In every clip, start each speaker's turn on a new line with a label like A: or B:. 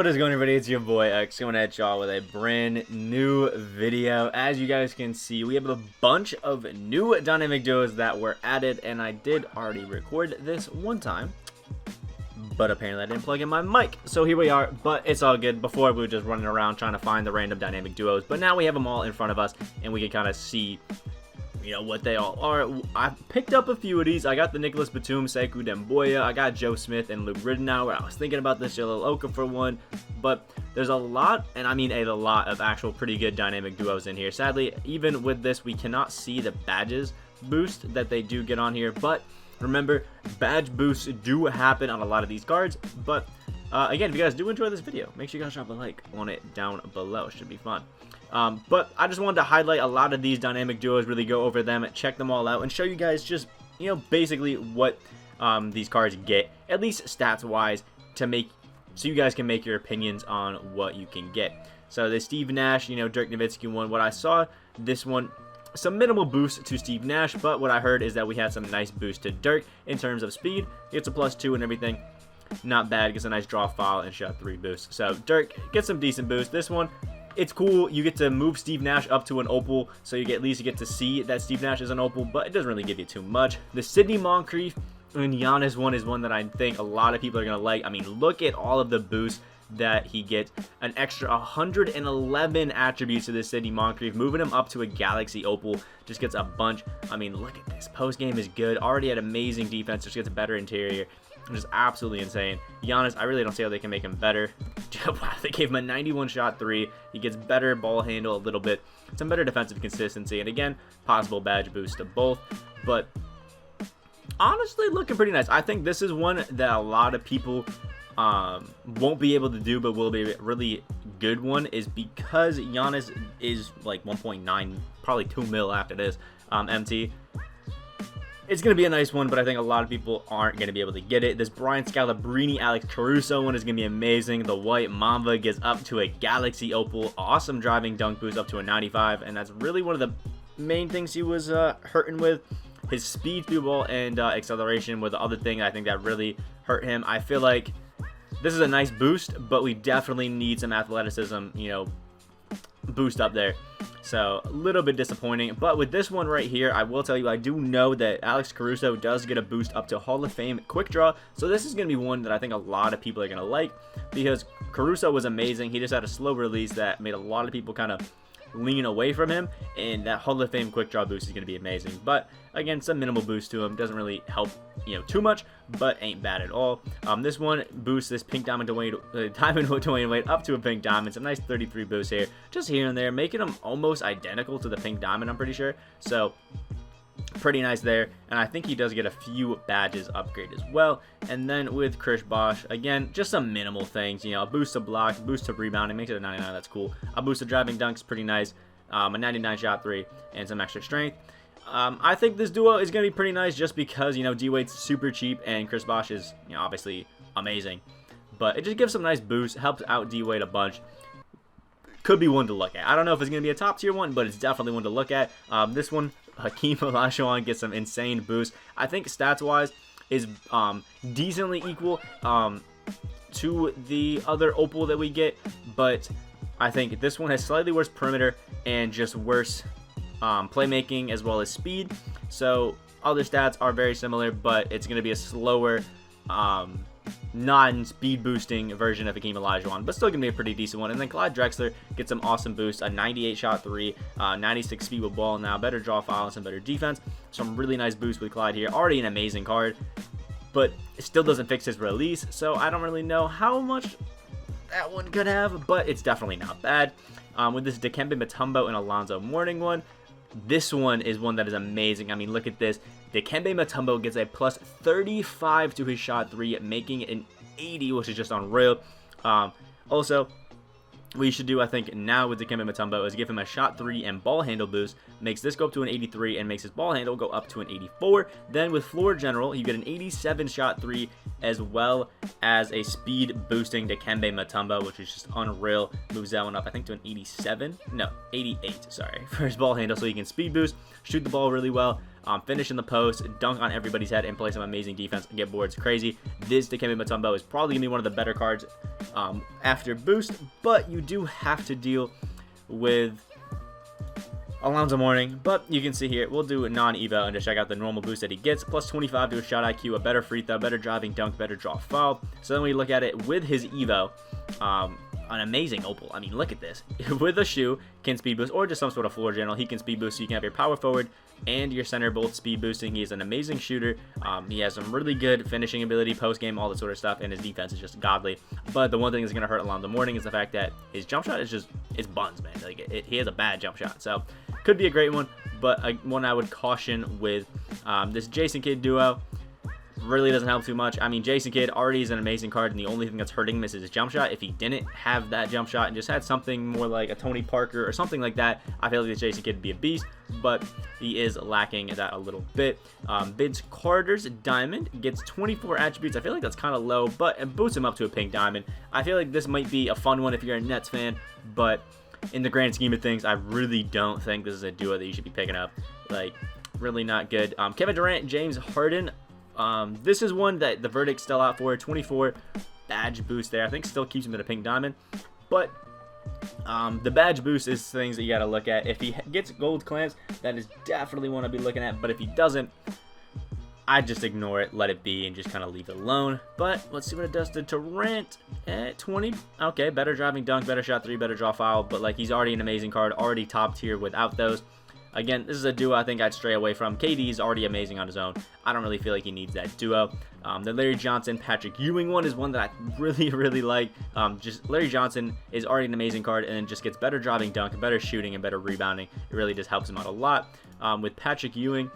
A: What is going on, everybody? It's your boy X coming at y'all with a brand new video. As you guys can see, we have a bunch of new dynamic duos that were added, and I did already record this one time, but apparently I didn't plug in my mic. So here we are, but it's all good. Before, we were just running around trying to find the random dynamic duos, but now we have them all in front of us, and we can kind of see, you know, what they all are. I picked up a few of these. I got the Batum Mboya. I got Joe Smith and Ridnour. I was thinking about this Jahlil Okafor one, but there's a lot, and I mean a lot of actual pretty good dynamic duos in here. Sadly, even with this, we cannot see the badges boost that they do get on here, but remember, badge boosts do happen on a lot of these cards. But again, if you guys do enjoy this video, make sure you guys drop a like on it down below. It should be fun. But I just wanted to highlight a lot of these dynamic duos, really go over them, check them all out, and show you guys just, you know, basically what these cards get, at least stats wise, to make, so you guys can make your opinions on what you can get. So the Steve Nash, you know, Dirk Nowitzki one, what I saw, this one, some minimal boost to Steve Nash, but what I heard is that we had some nice boost to Dirk in terms of speed. Gets a +2 and everything. Not bad, gets a nice draw foul and shot 3 boost. So Dirk gets some decent boost. This one, it's cool. You get to move Steve Nash up to an opal, so you get, at least you get to see that Steve Nash is an opal, but it doesn't really give you too much. The Sidney Moncrief and Giannis one is one that I think a lot of people are going to like. I mean, look at all of the boosts that he gets. An extra 111 attributes to this Sidney Moncrief. Moving him up to a Galaxy opal just gets a bunch. I mean, look at this. Post game is good. Already had amazing defense. Just gets a better interior. Just absolutely insane. Giannis, I really don't see how they can make him better. Wow, they gave him a 91 shot 3. He gets better ball handle a little bit. Some better defensive consistency. And again, possible badge boost to both. But honestly, looking pretty nice. I think this is one that a lot of people won't be able to do, but will be a really good one, is because Giannis is like 1.9, probably 2 mil after this MT. It's going to be a nice one, but I think a lot of people aren't going to be able to get it. This Brian Scalabrine, Alex Caruso one is going to be amazing. The White Mamba gets up to a Galaxy Opal. Awesome driving dunk boost up to a 95, and that's really one of the main things he was hurting with. His speed through ball and acceleration were the other thing I think that really hurt him. I feel like this is a nice boost, but we definitely need some athleticism, you know, boost up there. So a little bit disappointing, but with this one right here, I will tell you, I do know that Alex Caruso does get a boost up to Hall of Fame quick draw. So this is going to be one that I think a lot of people are going to like, because Caruso was amazing. He just had a slow release that made a lot of people kind of lean away from him, and that Hall of Fame quick draw boost is going to be amazing. But again, some minimal boost to him, doesn't really help, you know, too much, but ain't bad at all. This one boosts this pink diamond Dwayne Wade up to a pink diamond. Some nice 33 boost here, just here and there, making them almost identical to the pink diamond, I'm pretty sure. So pretty nice there, and I think he does get a few badges upgrade as well. And then with Chris Bosh, again, just some minimal things, you know, a boost to block, boost to rebounding, makes it a 99, that's cool. A boost to driving dunks, pretty nice. A 99 shot 3 and some extra strength. I think this duo is going to be pretty nice, just because, you know, D-Wade's super cheap and Chris Bosh is, you know, obviously amazing, but it just gives some nice boosts, helps out D-Wade a bunch. Could be one to look at. I don't know if it's going to be a top tier one, but it's definitely one to look at. This one, Hakeem Olajuwon gets some insane boost. I think stats wise is decently equal to the other opal that we get, but I think this one has slightly worse perimeter and just worse playmaking as well as speed. So other stats are very similar, but it's going to be a slower non-speed boosting version of Hakeem Olajuwon, but still gonna be a pretty decent one. And then Clyde Drexler gets some awesome boosts, a 98 shot 3, 96 speed with ball now, better draw foul and some better defense. Some really nice boosts with Clyde here. Already an amazing card, but it still doesn't fix his release, so I don't really know how much that one could have, but it's definitely not bad. With this Dikembe Mutombo and Alonzo Mourning one, this one is one that is amazing. I mean, look at this. Dikembe Mutombo gets a +35 to his shot 3, making it an 80, which is just unreal. Also, what you should do, I think, now with Dikembe Mutombo is give him a shot 3 and ball handle boost. Makes this go up to an 83 and makes his ball handle go up to an 84. Then with floor general, you get an 87 shot 3 as well as a speed boosting Dikembe Mutombo, which is just unreal. Moves that one up, I think, to an 87. No, 88, sorry, for his ball handle, so he can speed boost, shoot the ball really well. finish in the post, dunk on everybody's head, and play some amazing defense and get boards crazy. This Dikembe Mutombo is probably going to be one of the better cards after boost, but you do have to deal with Alonzo Mourning. But you can see here, we'll do a non-evo and just check out the normal boost that he gets. Plus 25 to a shot IQ, a better free throw, better driving dunk, better draw foul. So then we look at it with his evo, an amazing opal. I mean, look at this. With a shoe, can speed boost, or just some sort of floor general. He can speed boost, so you can have your power forward and your center both speed boosting. He is an amazing shooter. He has some really good finishing ability, post game, all that sort of stuff, and his defense is just godly. But the one thing that's going to hurt Alonzo Mourning is the fact that his jump shot is just, it's buns, man. Like he has a bad jump shot. So could be a great one, but one I would caution with this Jason Kidd duo. Really doesn't help too much. I mean, Jason Kidd already is an amazing card, and the only thing that's hurting him is his jump shot. If he didn't have that jump shot and just had something more like a Tony Parker or something like that, I feel like this Jason Kidd would be a beast, but he is lacking that a little bit. Bids Carter's Diamond gets 24 attributes. I feel like that's kind of low, but it boosts him up to a pink diamond. I feel like this might be a fun one if you're a Nets fan, but in the grand scheme of things, I really don't think this is a duo that you should be picking up. Like, really not good. Kevin Durant, James Harden. This is one that the verdict's still out for. 24 badge boost there. I think still keeps him at a pink diamond. But the badge boost is things that you got to look at. If he gets gold clamps, that is definitely one to be looking at. But if he doesn't, I just ignore it, let it be, and just kind of leave it alone. But let's see what it does to Durant at 20. Okay, better driving dunk, better shot 3, better draw foul. But like, he's already an amazing card, already top tier without those. Again, this is a duo I think I'd stray away from. KD is already amazing on his own. I don't really feel like he needs that duo. The Larry Johnson, Patrick Ewing one is one that I really like. Just Larry Johnson is already an amazing card, and then just gets better driving dunk, better shooting, and better rebounding. It really just helps him out a lot. With Patrick Ewing,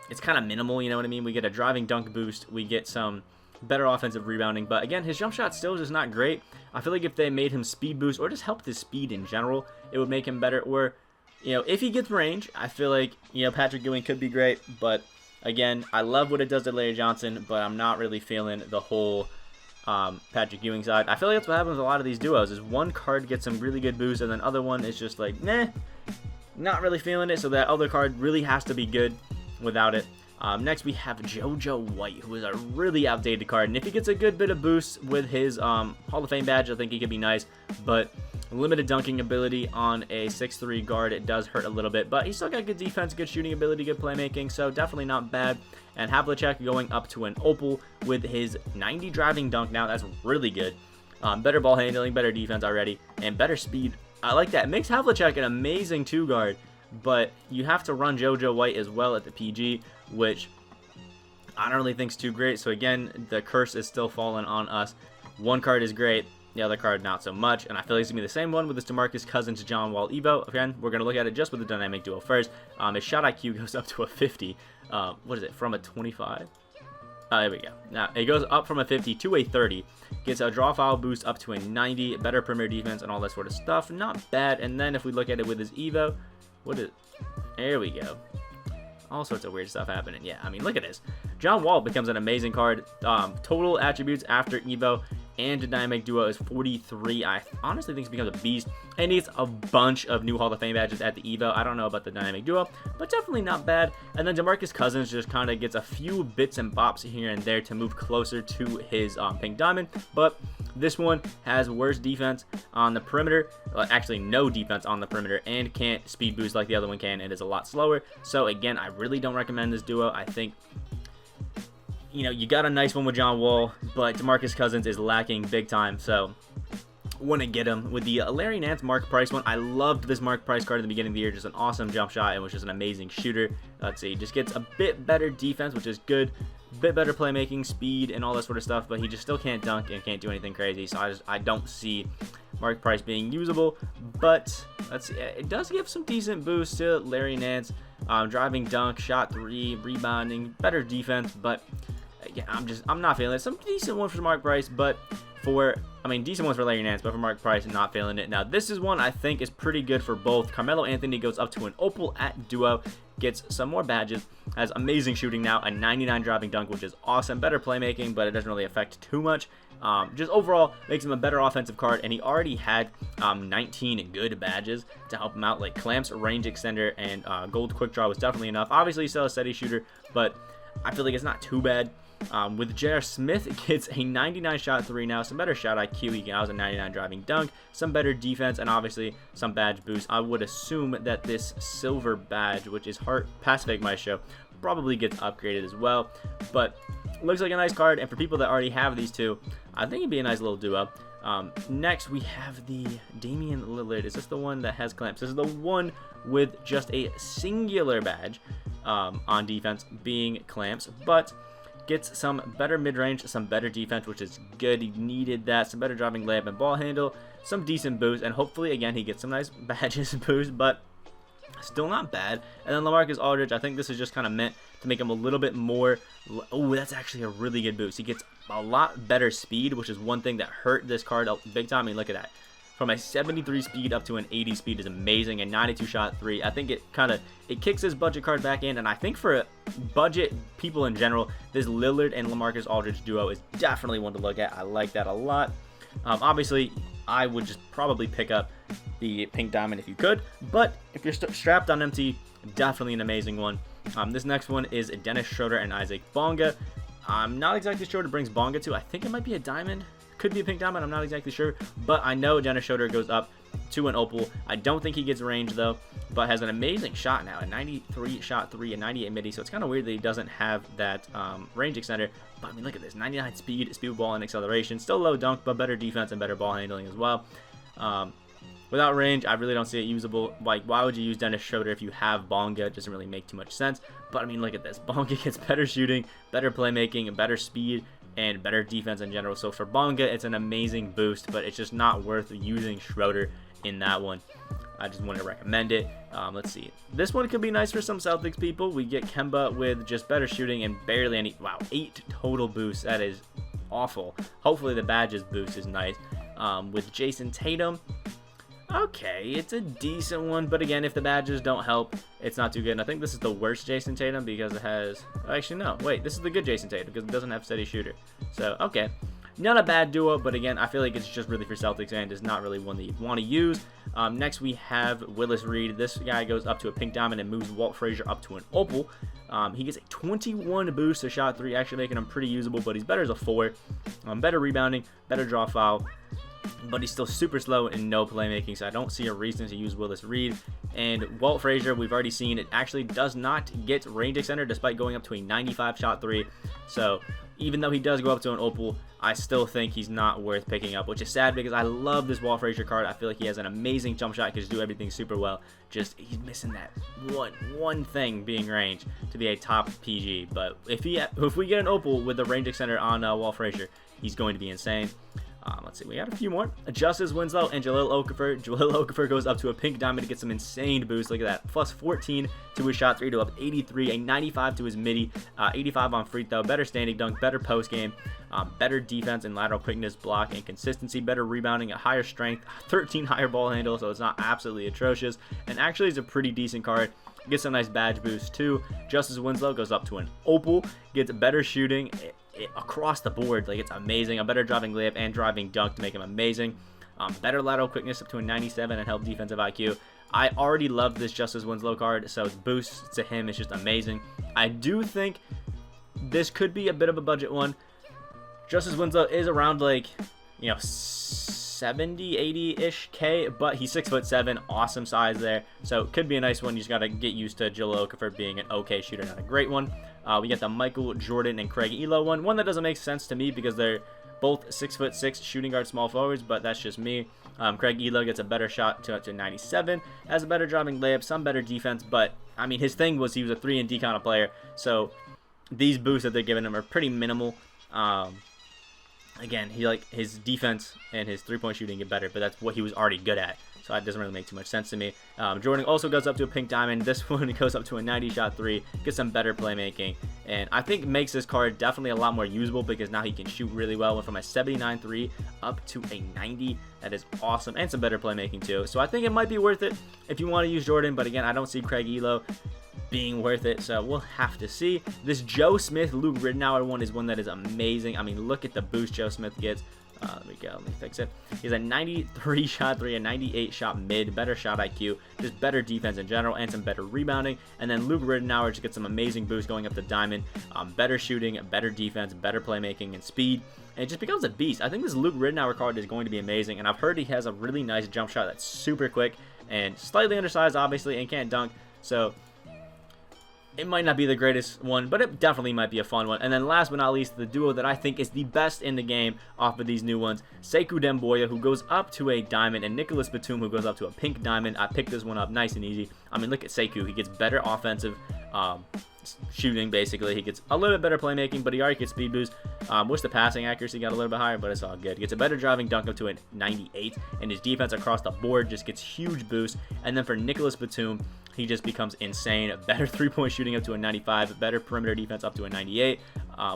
A: it's kind of minimal, you know what I mean? We get a driving dunk boost. We get some better offensive rebounding. But again, his jump shot still is just not great. I feel like if they made him speed boost, or just helped his speed in general, it would make him better. Or, you know, if he gets range, I feel like, you know, Patrick Ewing could be great. But again, I love what it does to Larry Johnson, but I'm not really feeling the whole Patrick Ewing side. I feel like that's what happens with a lot of these duos, is one card gets some really good boost, and then other one is just like, nah, not really feeling it. So that other card really has to be good without it. Next, we have JoJo White, who is a really outdated card. And if he gets a good bit of boost with his Hall of Fame badge, I think he could be nice. But limited dunking ability on a 6'3 guard, it does hurt a little bit. But he's still got good defense, good shooting ability, good playmaking. So definitely not bad. And Havlicek going up to an opal with his 90 driving dunk now. That's really good. Better ball handling, better defense already, and better speed. I like that. It makes Havlicek an amazing 2 guard. But you have to run JoJo White as well at the PG, which I don't really think is too great. So again, the curse is still falling on us. One card is great, the other card not so much. And I feel like it's going to be the same one with this DeMarcus Cousins John Wall Evo. Again, we're going to look at it just with the dynamic duo first. His shot IQ goes up to a 50. What is it, from a 25? There we go. Now, it goes up from a 50 to a 30. Gets a draw foul boost up to a 90. Better perimeter defense and all that sort of stuff. Not bad. And then if we look at it with his Evo, there we go. All sorts of weird stuff happening. Yeah, I mean, look at this. John Wall becomes an amazing card. Total attributes after Evo and dynamic duo is 43. I honestly think he becomes a beast. And he gets a bunch of new Hall of Fame badges at the Evo. I don't know about the dynamic duo, but definitely not bad. And then DeMarcus Cousins just kind of gets a few bits and bops here and there to move closer to his pink diamond. But this one has worse defense on the perimeter. Well, actually, no defense on the perimeter, and can't speed boost like the other one can. It is a lot slower. So again, I really don't recommend this duo. I think, you know, you got a nice one with John Wall, but DeMarcus Cousins is lacking big time. So wouldn't get him. With the Larry Nance Mark Price one, I loved this Mark Price card at the beginning of the year. Just an awesome jump shot and was just an amazing shooter. Let's see, just gets a bit better defense, which is good. Bit better playmaking, speed, and all that sort of stuff, but he just still can't dunk and can't do anything crazy. So I don't see Mark Price being usable. But let's see, it does give some decent boosts to Larry Nance. Driving dunk, shot 3, rebounding, better defense, but yeah, I'm not feeling it. Some decent ones for Mark Price, but decent ones for Larry Nance, but for Mark Price, not feeling it. Now, this is one I think is pretty good for both. Carmelo Anthony goes up to an opal at duo, gets some more badges, has amazing shooting now, a 99 driving dunk, which is awesome. Better playmaking, but it doesn't really affect too much. Just overall makes him a better offensive card, and he already had 19 good badges to help him out, like clamps, range extender, and gold quick draw was definitely enough. Obviously, he's still a steady shooter, but I feel like it's not too bad. With J.R. Smith, it gets a 99 shot 3 now, some better shot IQ. He has a 99 driving dunk, some better defense, and obviously some badge boost. I would assume that this silver badge, which is Pacific Maestro, probably gets upgraded as well, but looks like a nice card. And for people that already have these two, I think it'd be a nice little duo. Next we have the Damian Lillard. Is this the one that has clamps? This is the one with just a singular badge on defense, being clamps, but gets some better mid-range, some better defense, which is good. He needed that. Some better driving layup and ball handle, some decent boost, and hopefully again he gets some nice badges boost, but still not bad. And then LaMarcus Aldridge, I think this is just kind of meant to make him a little bit more. Oh, that's actually a really good boost. He gets a lot better speed, which is one thing that hurt this card big time. I mean, look at that. From a 73 speed up to an 80 speed is amazing, and 92 shot 3. I think it kicks his budget card back in, and I think for budget people in general, this Lillard and LaMarcus Aldridge duo is definitely one to look at. I like that a lot. Obviously, I would just probably pick up the pink diamond if you could, but if you're strapped on empty, definitely an amazing one. This next one is Dennis Schroder and Isaac Bonga. I'm not exactly sure what it brings Bonga to. I think it might be a diamond. Could be a pink diamond. I'm not exactly sure, but I know Dennis Schroder goes up to an opal. I don't think he gets range though, but has an amazing shot now, a 93 shot 3 and 98 midi. So it's kind of weird that he doesn't have that range extender. But I mean, look at this: 99 speed, ball, and acceleration. Still low dunk, but better defense and better ball handling as well. Without range, I really don't see it usable. Like, why would you use Dennis Schroder if you have Bonga? It doesn't really make too much sense. But I mean, look at this: Bonga gets better shooting, better playmaking, and better speed, and better defense in general. So for Bonga, it's an amazing boost, but it's just not worth using Schroder in that one. I just want to recommend it. Let's see. This one could be nice for some Celtics people. We get Kemba with just better shooting and barely any. Wow, 8 total boosts. That is awful. Hopefully the badges boost is nice. With Jason Tatum, okay, it's a decent one, but again, if the badges don't help, it's not too good. And I think this is the worst Jason Tatum because it has. Actually, no. Wait, this is the good Jason Tatum because it doesn't have steady shooter. So okay. Not a bad duo, but again, I feel like it's just really for Celtics and is not really one that you'd want to use. Next, we have Willis Reed. This guy goes up to a pink diamond and moves Walt Frazier up to an opal. He gets a 21 boost to shot 3, actually making him pretty usable, but he's better as a 4. Better rebounding, better draw foul, but he's still super slow and no playmaking, so I don't see a reason to use Willis Reed. And Walt Frazier, we've already seen it actually does not get range extender despite going up to a 95 shot 3. So even though he does go up to an opal, I still think he's not worth picking up, which is sad because I love this Walt Frazier card. I feel like he has an amazing jump shot, he can just do everything super well. Just he's missing that one thing, being range, to be a top PG. But if we get an opal with the range extender on Walt Frazier, he's going to be insane. Let's see, we got a few more. Justice Winslow and Jahlil Okafor. Jahlil Okafor goes up to a pink diamond to get some insane boost. Look at that. Plus 14 to his shot 3 to up 83, a 95 to his midi, 85 on free throw, better standing dunk, better post game, better defense and lateral quickness, block, and consistency, better rebounding, a higher strength, 13 higher ball handle, so it's not absolutely atrocious. And actually, it's a pretty decent card. Gets some nice badge boost too. Justice Winslow goes up to an opal, gets better shooting across the board. Like, it's amazing. A better driving layup and driving dunk to make him amazing. Better lateral quickness up to a 97 and help defensive IQ. I already love this Justice Winslow card, so boost to him is just amazing. I do think this could be a bit of a budget one. Justice Winslow is around, like, 70, 80-ish K, but he's 6'7", awesome size there. So it could be a nice one. You just got to get used to Jahlil Okafor being an okay shooter, not a great one. We get the Michael Jordan and Craig Ehlo one that doesn't make sense to me because they're both 6'6" shooting guard small forwards, but that's just me. Craig Ehlo gets a better shot to 97, has a better driving layup, some better defense, but I mean, his thing was he was a 3-and-D kind of player, so these boosts that they're giving him are pretty minimal. Again, his defense and his three-point shooting get better, but that's what he was already good at, so that doesn't really make too much sense to me. Jordan also goes up to a pink diamond. This one goes up to a 90 shot 3, gets some better playmaking, and I think makes this card definitely a lot more usable because now he can shoot really well. Went from a 79 3 up to a 90. That is awesome, and some better playmaking too. So I think it might be worth it if you want to use Jordan, but again, I don't see Craig Ehlo being worth it, so we'll have to see. This Joe Smith, Luke Ridnour one is one that is amazing. I mean, look at the boost Joe Smith gets. There we go. Let me fix it. He's a 93 shot 3, a 98 shot mid, better shot IQ, just better defense in general, and some better rebounding. And then Luke Ridnour just gets some amazing boost going up to diamond, better shooting, better defense, better playmaking, and speed. And it just becomes a beast. I think this Luke Ridnour card is going to be amazing, and I've heard he has a really nice jump shot that's super quick and slightly undersized, obviously, and can't dunk. So it might not be the greatest one, but it definitely might be a fun one. And then last but not least, the duo that I think is the best in the game off of these new ones, Dikembe Mutombo, who goes up to a diamond, and Nicholas Batum, who goes up to a pink diamond. I picked this one up nice and easy. I mean, look at Dikembe. He gets better offensive shooting, basically. He gets a little bit better playmaking, but he already gets speed boost. Wish the passing accuracy got a little bit higher, but it's all good. He gets a better driving dunk up to a 98, and his defense across the board just gets huge boost. And then for Nicholas Batum, he just becomes insane. Better three-point shooting up to a 95, better perimeter defense up to a 98.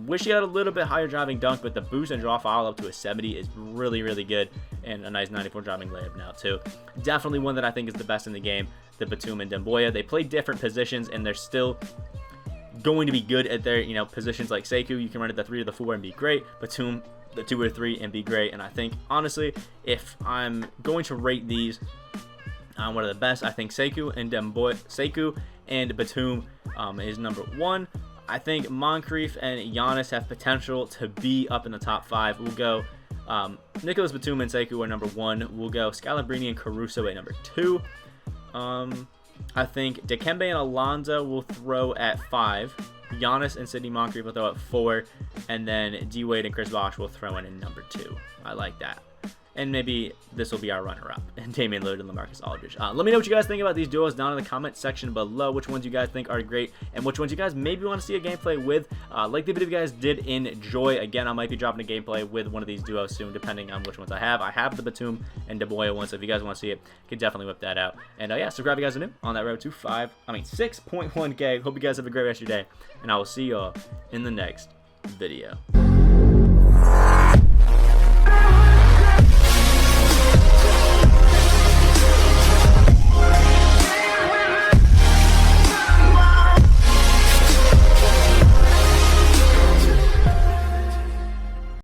A: Wish he had a little bit higher driving dunk, but the boost and draw foul up to a 70 is really, really good. And a nice 94 driving layup now, too. Definitely one that I think is the best in the game, the Batum and Mboya. They play different positions, and they're still going to be good at their, positions. Like Dikembe, you can run it the 3 to the 4 and be great. Batum, the 2 or 3 and be great. And I think, honestly, if I'm going to rate these one of the best, I think Dikembe and Batum is number 1. I think Moncrief and Giannis have potential to be up in the top 5. We'll go Nicholas Batum and Dikembe are number 1. We'll go Scalabrine and Caruso at number 2. I think Dikembe and Alonzo will throw at 5. Giannis and Sidney Moncrief will throw at 4. And then D-Wade and Chris Bosh will throw in number 2. I like that. And maybe this will be our runner-up, and Damian Lillard and LaMarcus Aldridge. Let me know what you guys think about these duos down in the comment section below, which ones you guys think are great, and which ones you guys maybe want to see a gameplay with. Like the video if you guys did enjoy. Again, I might be dropping a gameplay with one of these duos soon, depending on which ones I have. I have the Batum and Mboya one, so if you guys want to see it, you can definitely whip that out. And yeah, subscribe if you guys are new on that road to 6.1K. Hope you guys have a great rest of your day, and I will see y'all in the next video.